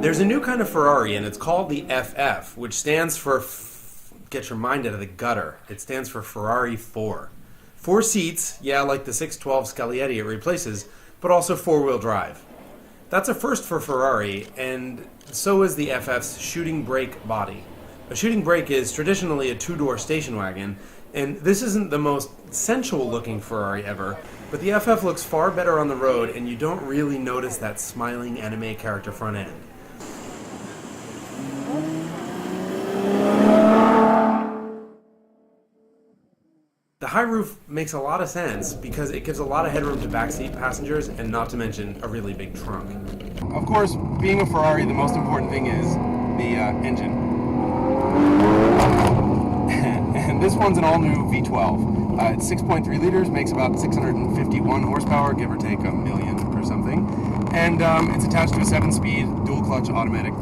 There's a new kind of Ferrari, and it's called the FF, which stands for, get your mind out of the gutter, it stands for Ferrari 4. 4 seats, yeah, like the 612 Scaglietti it replaces, but also 4-wheel drive. That's a first for Ferrari, and so is the FF's shooting brake body. A shooting brake is traditionally a 2-door station wagon, and this isn't the most sensual-looking Ferrari ever, but the FF looks far better on the road, and you don't really notice that smiling anime character front end. The high roof makes a lot of sense because it gives a lot of headroom to backseat passengers, and not to mention a really big trunk. Of course, being a Ferrari, the most important thing is the engine. And this one's an all-new V12. It's 6.3 liters, makes about 651 horsepower, give or take a million or something. And it's attached to a 7-speed dual-clutch automatic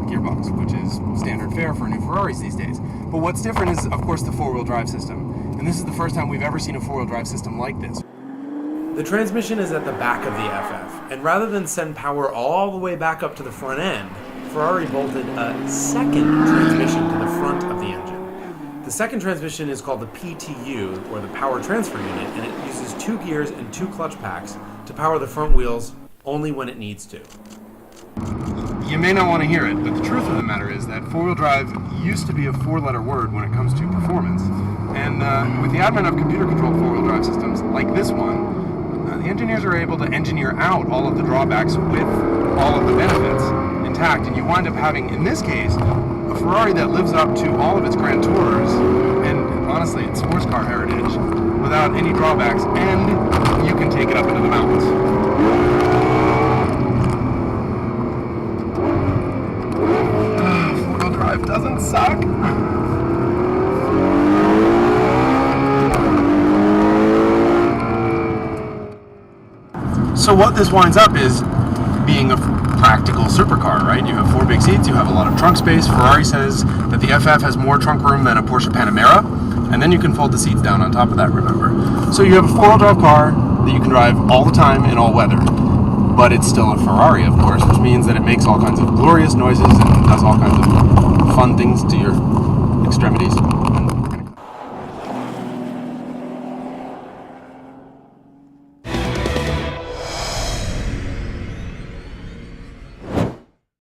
gearbox, which is standard fare for new Ferraris these days. But what's different is, of course, the 4-wheel drive system. And this is the first time we've ever seen a 4-wheel drive system like this. The transmission is at the back of the FF, and rather than send power all the way back up to the front end, Ferrari bolted a second transmission to the front of the engine. The second transmission is called the PTU, or the Power Transfer Unit, and it uses 2 gears and 2 clutch packs to power the front wheels only when it needs to. You may not want to hear it, but the truth of the matter is that 4-wheel drive used to be a 4-letter word when it comes to performance. And with the advent of computer-controlled 4-wheel drive systems like this one, the engineers are able to engineer out all of the drawbacks with all of the benefits intact. And you wind up having, in this case, a Ferrari that lives up to all of its grand tours and, honestly, its sports car heritage without any drawbacks, and you can take it up into the mountains. 4-wheel drive doesn't suck. So what this winds up is being a practical supercar, right? You have 4 big seats, you have a lot of trunk space. Ferrari says that the FF has more trunk room than a Porsche Panamera, and then you can fold the seats down on top of that, remember. So you have a 4-wheel drive car that you can drive all the time in all weather, but it's still a Ferrari, of course, which means that it makes all kinds of glorious noises and does all kinds of fun things to your extremities.